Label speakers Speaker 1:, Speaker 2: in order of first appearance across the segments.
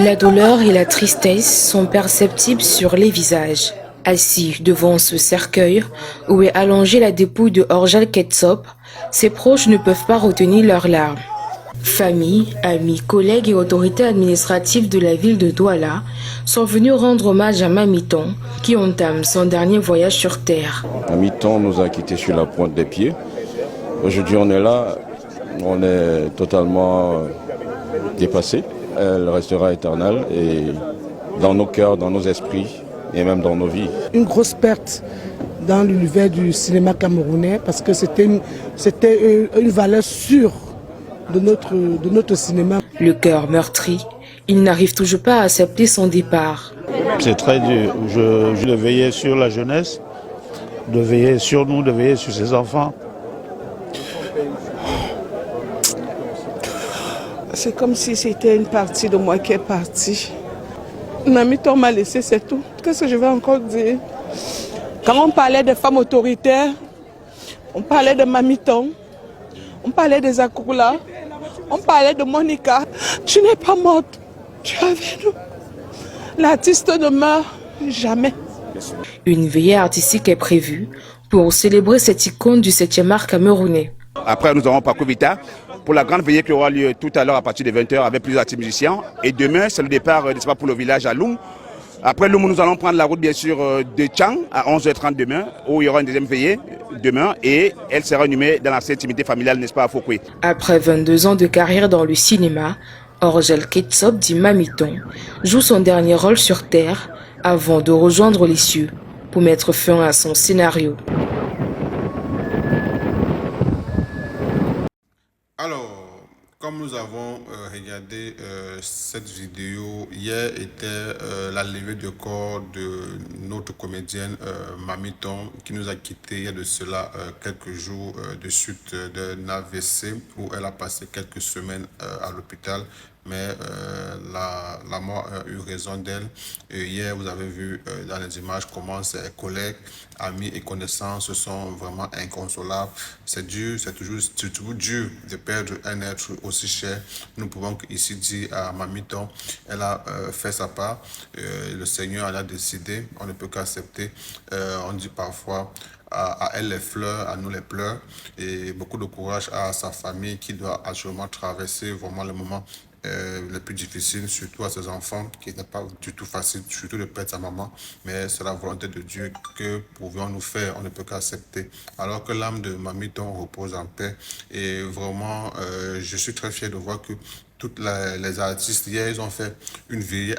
Speaker 1: La douleur et la tristesse sont perceptibles sur les visages. Assis devant ce cercueil, où est allongée la dépouille de Orjal Ketsop, ses proches ne peuvent pas retenir leurs larmes. Famille, amis, collègues et autorités administratives de la ville de Douala sont venus rendre hommage à Mamiton, qui entame son dernier voyage sur Terre.
Speaker 2: Mamiton nous a quittés sur la pointe des pieds. Aujourd'hui, on est là, on est totalement dépassé. Elle restera éternelle et dans nos cœurs, dans nos esprits et même dans nos vies.
Speaker 3: Une grosse perte dans l'univers du cinéma camerounais parce que c'était une valeur sûre de notre cinéma.
Speaker 1: Le cœur meurtri, il n'arrive toujours pas à accepter son départ.
Speaker 4: C'est très dur. Je le veillais sur la jeunesse, de veiller sur nous, de veiller sur ses enfants.
Speaker 3: C'est comme si c'était une partie de moi qui est partie. Mamiton m'a laissé, c'est tout. Qu'est-ce que je vais encore dire? Quand on parlait des femmes autoritaires, on parlait de Mamiton, on parlait des Akoula, on parlait de Monica. Tu n'es pas morte, tu es avec nous. L'artiste ne meurt jamais.
Speaker 1: Une veillée artistique est prévue pour célébrer cette icône du 7e art camerounais.
Speaker 5: Après, nous aurons Paco Vita pour la grande veillée qui aura lieu tout à l'heure à partir de 20 h avec plusieurs artistes musiciens. Et demain, c'est le départ pour le village à Loum. Après Loum, nous allons prendre la route bien sûr de Tchang à 11 h 30 demain, où il y aura une deuxième veillée demain et elle sera inhumée dans la intimité familiale, n'est-ce pas, à Fokwe.
Speaker 1: Après 22 ans de carrière dans le cinéma, Orjal Ketsop dit Mamiton joue son dernier rôle sur Terre avant de rejoindre les cieux pour mettre fin à son scénario.
Speaker 6: Alors, comme nous avons regardé cette vidéo, hier était la levée de corps de notre comédienne Mamiton qui nous a quittés il y a de cela quelques jours de suite d'un AVC où elle a passé quelques semaines à l'hôpital. Mais la mort a eu raison d'elle. Hier, vous avez vu dans les images comment ses collègues, amis et connaissances sont vraiment inconsolables. C'est dur, c'est toujours dur de perdre un être aussi cher. Nous pouvons ici dire à Mamiton, elle a fait sa part. Le Seigneur en a décidé, on ne peut qu'accepter. On dit parfois à elle les fleurs, à nous les pleurs. Et beaucoup de courage à sa famille qui doit actuellement traverser vraiment le moment le plus difficile, surtout à ses enfants, qui n'est pas du tout facile, surtout de perdre sa maman, mais c'est la volonté de Dieu. Que pouvions-nous faire? On ne peut qu'accepter. Alors que l'âme de Mamiton repose en paix. Et vraiment, je suis très fier de voir que toutes les artistes, hier, ils ont fait une veillée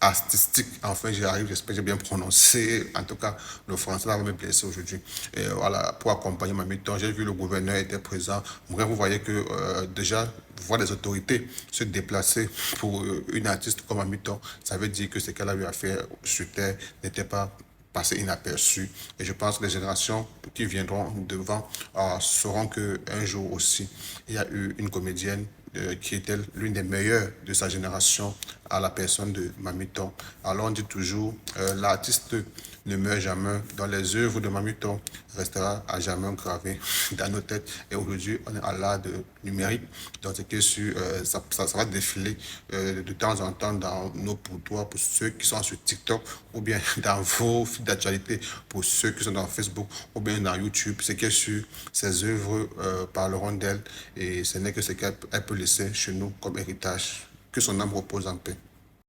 Speaker 6: artistique. Enfin, j'y arrive, j'espère que j'ai bien prononcé. En tout cas, le français va me blesser aujourd'hui. Et voilà, pour accompagner Mamiton, j'ai vu le gouverneur était présent. Bref, vous voyez que déjà, voir les autorités se déplacer pour une artiste comme Mamiton, ça veut dire que ce qu'elle a eu à faire sur Terre n'était pas passé inaperçu. Et je pense que les générations qui viendront devant sauront qu'un jour aussi, il y a eu une comédienne qui était l'une des meilleures de sa génération à la personne de Mamiton. Alors on dit toujours, l'artiste ne meurt jamais. Dans les œuvres de Mamiton restera à jamais gravé dans nos têtes. Et aujourd'hui, on est à l'art numérique. Donc c'est que ça va défiler de temps en temps dans nos pourtours pour ceux qui sont sur TikTok ou bien dans vos fils d'actualité pour ceux qui sont dans Facebook ou bien dans YouTube. C'est que sur ces œuvres parleront d'elle et ce n'est que ce qu'elle peut laisser chez nous comme héritage. Que son âme repose en paix.